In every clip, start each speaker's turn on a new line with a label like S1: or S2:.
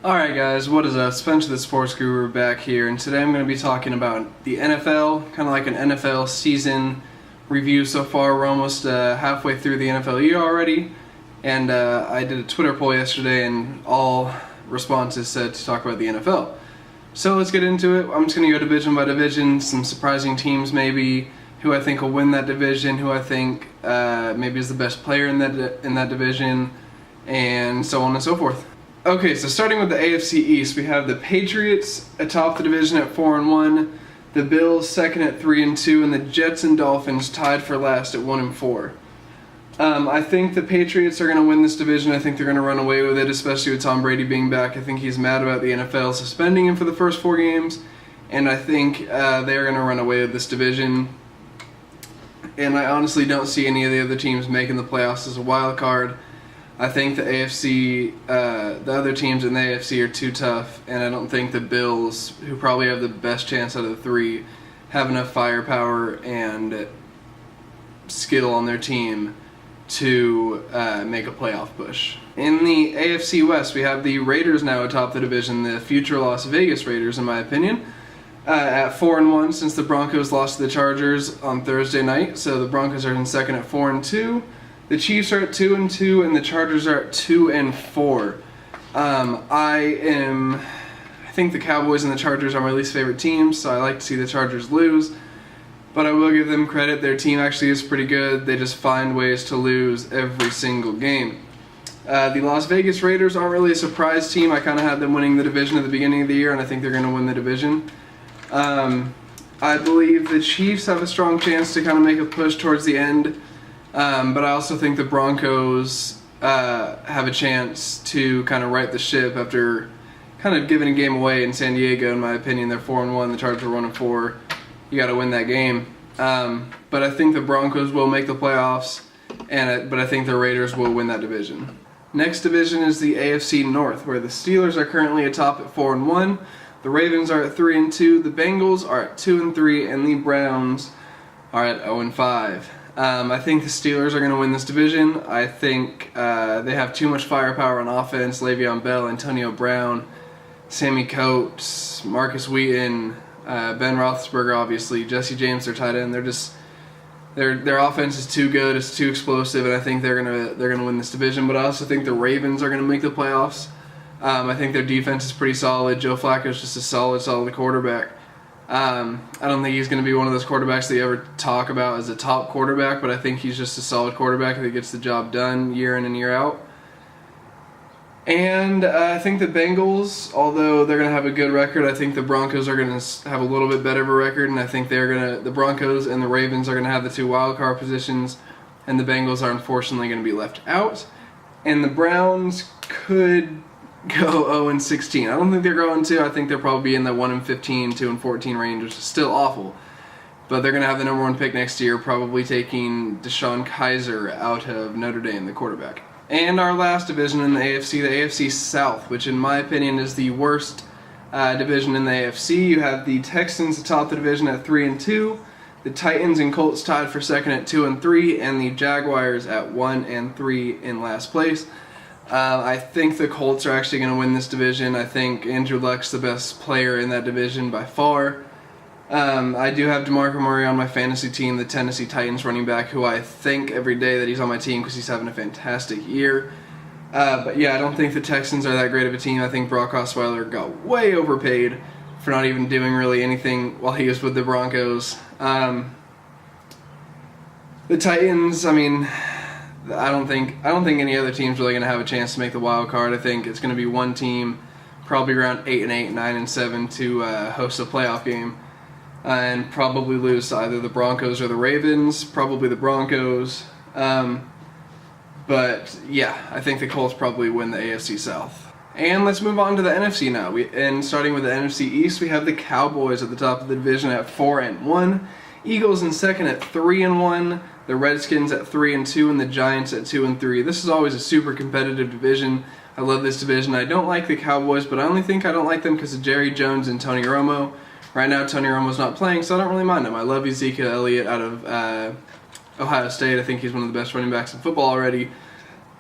S1: Alright guys, what is up? Spencer the Sports Guru back here, and today I'm going to be talking about the NFL, kind of like an NFL season review so far. We're almost halfway through the NFL year already, and I did a Twitter poll yesterday and all responses said to talk about the NFL. So let's get into it. I'm just going to go division by division, some surprising teams maybe, who I think will win that division, who I think maybe is the best player in that division, and so on and so forth. Okay, so starting with the AFC East, we have the Patriots atop the division at 4-1, the Bills second at 3-2, and the Jets and Dolphins tied for last at 1-4. I think the Patriots are going to win this division. I think they're going to run away with it, especially with Tom Brady being back. I think he's mad about the NFL suspending him for the first 4 games, and I think they're going to run away with this division. And I honestly don't see any of the other teams making the playoffs as a wild card. I think the AFC, the other teams in the AFC are too tough, and I don't think the Bills, who probably have the best chance out of the 3, have enough firepower and skill on their team to make a playoff push. In the AFC West, we have the Raiders now atop the division, the future Las Vegas Raiders, in my opinion, at 4-1 since the Broncos lost to the Chargers on Thursday night. So the Broncos are in second at 4-2. The Chiefs are at 2-2, and the Chargers are at 2-4. I think the Cowboys and the Chargers are my least favorite teams, so I like to see the Chargers lose. But I will give them credit. Their team actually is pretty good. They just find ways to lose every single game. The Las Vegas Raiders aren't really a surprise team. I kind of had them winning the division at the beginning of the year, and I think they're going to win the division. I believe the Chiefs have a strong chance to kind of make a push towards the end. But I also think the Broncos have a chance to kind of right the ship after kind of giving a game away in San Diego. In my opinion, they're 4-1. The Chargers are 1-4. You got to win that game. But I think the Broncos will make the playoffs, but I think the Raiders will win that division. Next division is the AFC North, where the Steelers are currently atop at 4-1. The Ravens are at 3-2. The Bengals are at 2-3, and the Browns are at 0-5. I think the Steelers are going to win this division. I think they have too much firepower on offense. Le'Veon Bell, Antonio Brown, Sammy Coates, Marcus Wheaton, Ben Roethlisberger, obviously, Jesse James, their tight end. Their offense is too good. It's too explosive, and I think they're gonna win this division. But I also think the Ravens are going to make the playoffs. I think their defense is pretty solid. Joe Flacco is just a solid quarterback. I don't think he's going to be one of those quarterbacks that you ever talk about as a top quarterback, but I think he's just a solid quarterback that gets the job done year in and year out. And I think the Bengals, although they're going to have a good record, I think the Broncos are going to have a little bit better of a record, and I think the Broncos and the Ravens are going to have the 2 wild card positions, and the Bengals are unfortunately going to be left out. And the Browns could go 0-16. I don't think they're going to. I think they'll probably be in the 1-15, 2-14 range, which is still awful. But they're going to have the number 1 pick next year, probably taking DeShone Kizer out of Notre Dame, the quarterback. And our last division in the AFC South, which in my opinion is the worst division in the AFC. You have the Texans atop the division at 3-2, the Titans and Colts tied for second at 2-3, and the Jaguars at 1-3 in last place. I think the Colts are actually going to win this division. I think Andrew Luck's the best player in that division by far. I do have DeMarco Murray on my fantasy team, the Tennessee Titans running back, who I thank every day that he's on my team because he's having a fantastic year. But yeah, I don't think the Texans are that great of a team. I think Brock Osweiler got way overpaid for not even doing really anything while he was with the Broncos. The Titans, I mean, I don't think any other team's really going to have a chance to make the wild card. I think it's going to be one team, probably around 8-8, 9-7, to host a playoff game, and probably lose to either the Broncos or the Ravens. Probably the Broncos. But yeah, I think the Colts probably win the AFC South. And let's move on to the NFC now. And starting with the NFC East, we have the Cowboys at the top of the division at 4-1. Eagles in second at 3-1. The Redskins at 3-2, and the Giants at 2-3. This is always a super competitive division. I love this division. I don't like the Cowboys, but I only think I don't like them because of Jerry Jones and Tony Romo. Right now, Tony Romo's not playing, so I don't really mind him. I love Ezekiel Elliott out of Ohio State. I think he's one of the best running backs in football already,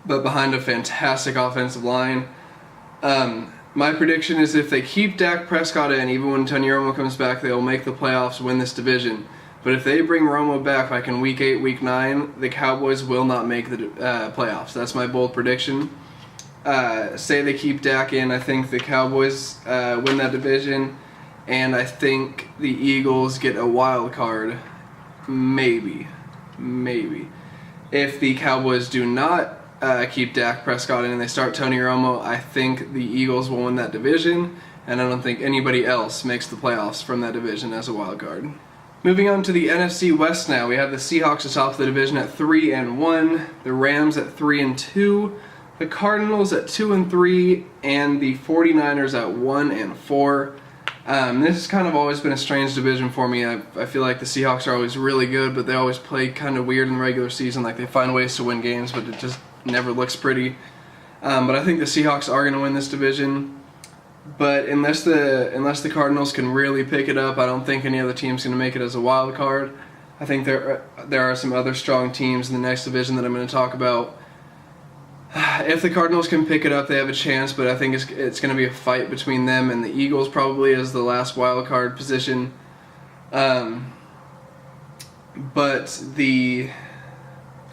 S1: but behind a fantastic offensive line. My prediction is if they keep Dak Prescott in, even when Tony Romo comes back, they'll make the playoffs, win this division. But if they bring Romo back like in Week 8, Week 9, the Cowboys will not make the playoffs. That's my bold prediction. Say they keep Dak in, I think the Cowboys win that division, and I think the Eagles get a wild card. Maybe. If the Cowboys do not keep Dak Prescott in and they start Tony Romo, I think the Eagles will win that division, and I don't think anybody else makes the playoffs from that division as a wild card. Moving on to the NFC West now, we have the Seahawks atop the division at 3-1, the Rams at 3-2, the Cardinals at 2-3, and the 49ers at 1-4. This has kind of always been a strange division for me. I feel like the Seahawks are always really good, but they always play kind of weird in the regular season. Like they find ways to win games, but it just never looks pretty. But I think the Seahawks are going to win this division. But unless the Cardinals can really pick it up, I don't think any other team's going to make it as a wild card. I think there are some other strong teams in the next division that I'm going to talk about. If the Cardinals can pick it up, they have a chance, but I think it's going to be a fight between them and the Eagles probably as the last wild card position. But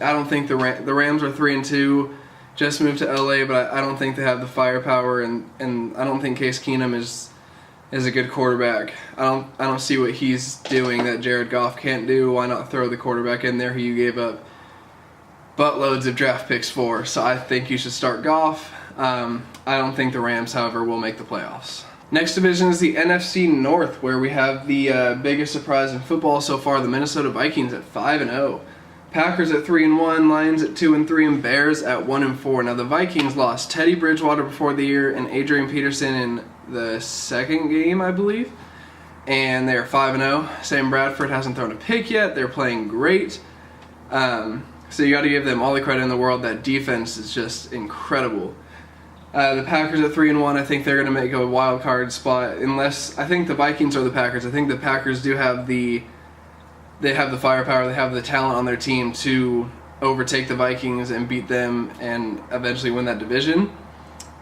S1: I don't think the Rams are 3-2, just moved to LA, but I don't think they have the firepower, and I don't think Case Keenum is a good quarterback. I don't see what he's doing that Jared Goff can't do. Why not throw the quarterback in there who you gave up buttloads of draft picks for? So I think you should start Goff. I don't think the Rams, however, will make the playoffs. Next division is the NFC North, where we have the biggest surprise in football so far, the Minnesota Vikings at 5-0. Packers at 3-1, Lions at 2-3, and Bears at 1-4. Now the Vikings lost Teddy Bridgewater before the year and Adrian Peterson in the second game, I believe. And they are 5-0. Sam Bradford hasn't thrown a pick yet. They're playing great. So you got to give them all the credit in the world. That defense is just incredible. The Packers at 3-1, I think they're going to make a wild card spot. Unless I think the Vikings are the Packers. I think the Packers do have the firepower, they have the talent on their team to overtake the Vikings and beat them and eventually win that division.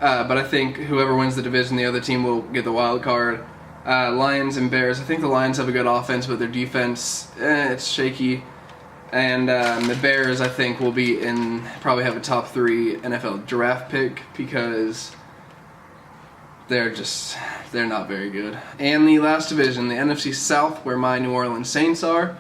S1: But I think whoever wins the division, the other team will get the wild card. Lions and Bears, I think the Lions have a good offense, but their defense, it's shaky. And the Bears, I think, will probably have a top 3 NFL draft pick because they're not very good. And the last division, the NFC South, where my New Orleans Saints are.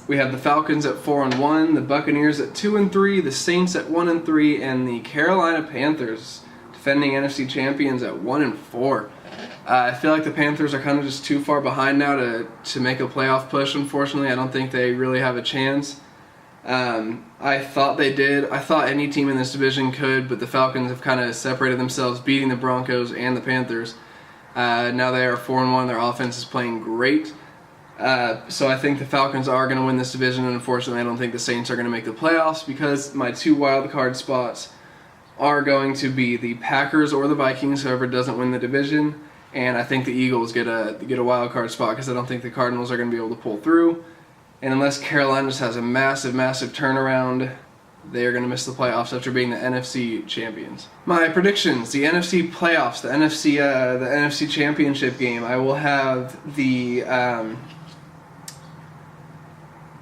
S1: We have the Falcons at 4-1, the Buccaneers at 2-3, the Saints at 1-3, and the Carolina Panthers, defending NFC champions, at 1-4. I feel like the Panthers are kind of just too far behind now to make a playoff push, unfortunately. I don't think they really have a chance. I thought they did. I thought any team in this division could, but the Falcons have kind of separated themselves, beating the Broncos and the Panthers. Now they are 4-1. Their offense is playing great. So I think the Falcons are going to win this division, and unfortunately I don't think the Saints are going to make the playoffs because my 2 wild card spots are going to be the Packers or the Vikings, whoever doesn't win the division. And I think the Eagles get a wild card spot because I don't think the Cardinals are going to be able to pull through. And unless Carolina just has a massive turnaround, they are going to miss the playoffs after being the NFC champions. My predictions: the NFC playoffs, the NFC championship game. I will have the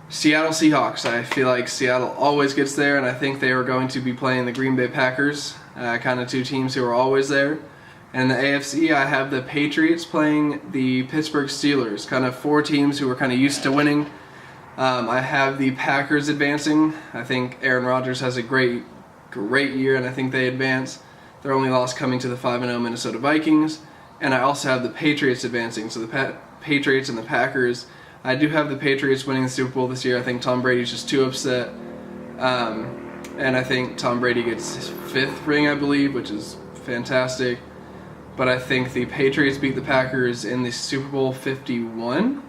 S1: Seattle Seahawks. I feel like Seattle always gets there, and I think they are going to be playing the Green Bay Packers, kind of 2 teams who are always there. And in the AFC, I have the Patriots playing the Pittsburgh Steelers, kind of 4 teams who are kind of used to winning. I have the Packers advancing. I think Aaron Rodgers has a great year, and I think they advance. Their only loss coming to the 5-0 Minnesota Vikings. And I also have the Patriots advancing, so the Patriots and the Packers. I do have the Patriots winning the Super Bowl this year. I think Tom Brady's just too upset. And I think Tom Brady gets his 5th ring, I believe, which is fantastic. But I think the Patriots beat the Packers in the Super Bowl 51,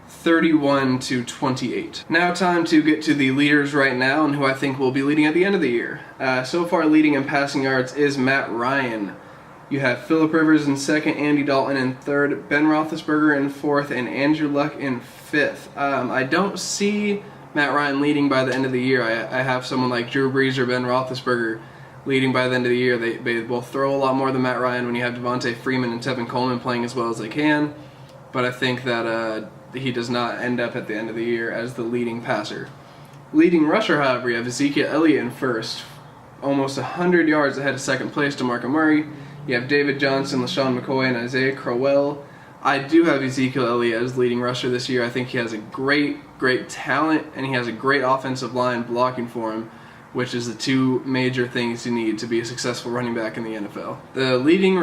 S1: 31-28. Now time to get to the leaders right now and who I think will be leading at the end of the year. So far leading in passing yards is Matt Ryan. You have Phillip Rivers in 2nd, Andy Dalton in 3rd, Ben Roethlisberger in 4th, and Andrew Luck in 5th. I don't see Matt Ryan leading by the end of the year. I have someone like Drew Brees or Ben Roethlisberger leading by the end of the year. They will throw a lot more than Matt Ryan when you have Devontae Freeman and Tevin Coleman playing as well as they can. But I think that he does not end up at the end of the year as the leading passer. Leading rusher, however, you have Ezekiel Elliott in first, almost 100 yards ahead of second place DeMarco Murray. You have David Johnson, LaShawn McCoy, and Isaiah Crowell. I do have Ezekiel Elliott as leading rusher this year. I think he has a great talent, and he has a great offensive line blocking for him, which is the two major things you need to be a successful running back in the NFL. The leading in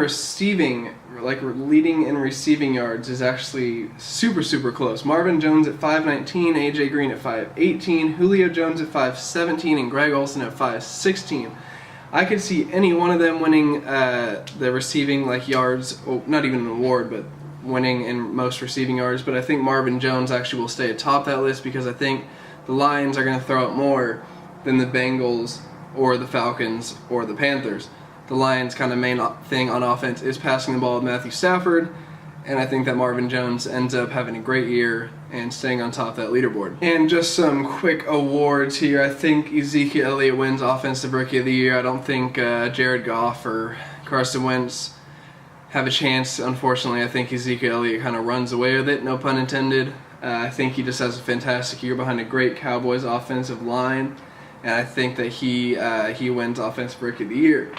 S1: receiving yards is actually super close. Marvin Jones at 5'19", AJ Green at 5'18", Julio Jones at 5'17", and Greg Olsen at 5'16". I could see any one of them winning the receiving yards, well, not even an award, but winning in most receiving yards. But I think Marvin Jones actually will stay atop that list because I think the Lions are going to throw it more than the Bengals or the Falcons or the Panthers. The Lions' kind of main thing on offense is passing the ball with Matthew Stafford, and I think that Marvin Jones ends up having a great year and staying on top of that leaderboard. And just some quick awards here. I think Ezekiel Elliott wins Offensive Rookie of the Year. I don't think Jared Goff or Carson Wentz have a chance. Unfortunately, I think Ezekiel Elliott kind of runs away with it, no pun intended. I think he just has a fantastic year behind a great Cowboys offensive line, and I think that he wins Offensive Rookie of the Year.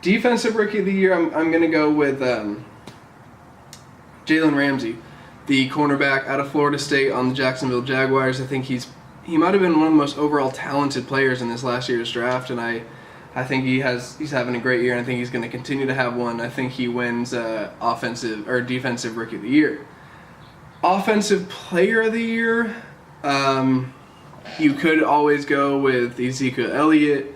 S1: Defensive Rookie of the Year, I'm going to go with Jalen Ramsey, the cornerback out of Florida State on the Jacksonville Jaguars. I think he might have been one of the most overall talented players in this last year's draft, and I think he's having a great year, and I think he's going to continue to have one. I think he wins offensive or defensive Rookie of the Year. Offensive Player of the Year, you could always go with Ezekiel Elliott.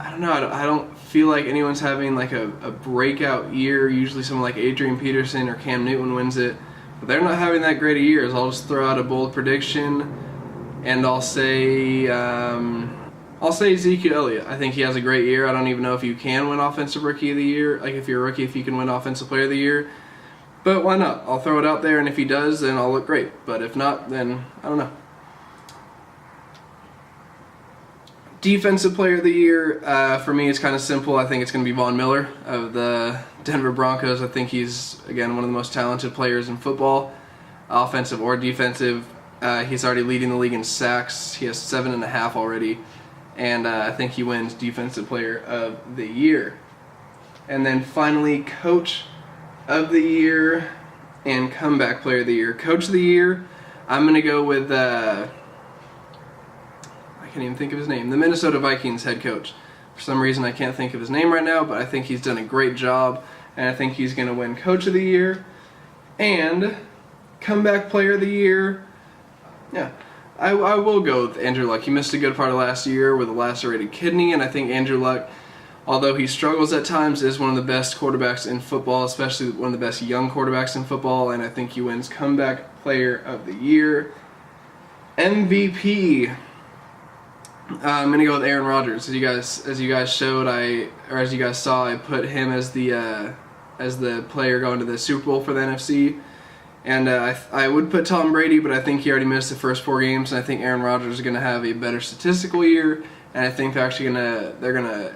S1: I don't know. I don't feel like anyone's having a breakout year. Usually someone like Adrian Peterson or Cam Newton wins it, but they're not having that great a year. So I'll just throw out a bold prediction, and I'll say Ezekiel Elliott. I think he has a great year. I don't even know if you can win Offensive Rookie of the Year. If you're a rookie, if you can win Offensive Player of the Year, but why not? I'll throw it out there, and if he does, then I'll look great. But if not, then I don't know. Defensive Player of the Year, for me, it's kind of simple. I think it's going to be Von Miller of the Denver Broncos. I think he's, again, one of the most talented players in football, offensive or defensive. He's already leading the league in sacks. He has 7.5 already, and I think he wins Defensive Player of the Year. And then finally, Coach of the Year and Comeback Player of the Year. Coach of the Year, I'm going to go with... I can't even think of his name. The Minnesota Vikings head coach. For some reason, I can't think of his name right now, but I think he's done a great job, and I think he's going to win Coach of the Year. And Comeback Player of the Year, yeah, I will go with Andrew Luck. He missed a good part of last year with a lacerated kidney, and I think Andrew Luck, although he struggles at times, is one of the best quarterbacks in football, especially one of the best young quarterbacks in football, and I think he wins Comeback Player of the Year. MVP, I'm gonna go with Aaron Rodgers. As you guys saw, I put him as the player going to the Super Bowl for the NFC, and I would put Tom Brady, but I think he already missed the first 4 games, and I think Aaron Rodgers is gonna have a better statistical year, and I think they're gonna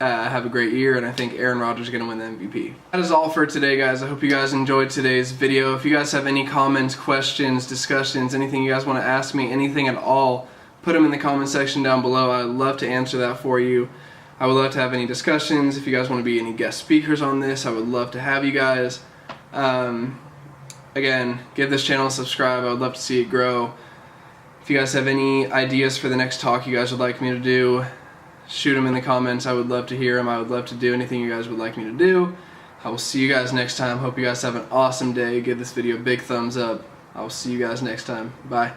S1: have a great year, and I think Aaron Rodgers is gonna win the MVP. That is all for today, guys. I hope you guys enjoyed today's video. If you guys have any comments, questions, discussions, anything you guys want to ask me, anything at all, put them in the comment section down below. I would love to answer that for you. I would love to have any discussions. If you guys want to be any guest speakers on this, I would love to have you guys. Again, give this channel a subscribe. I would love to see it grow. If you guys have any ideas for the next talk you guys would like me to do, shoot them in the comments. I would love to hear them. I would love to do anything you guys would like me to do. I will see you guys next time. Hope you guys have an awesome day. Give this video a big thumbs up. I will see you guys next time. Bye.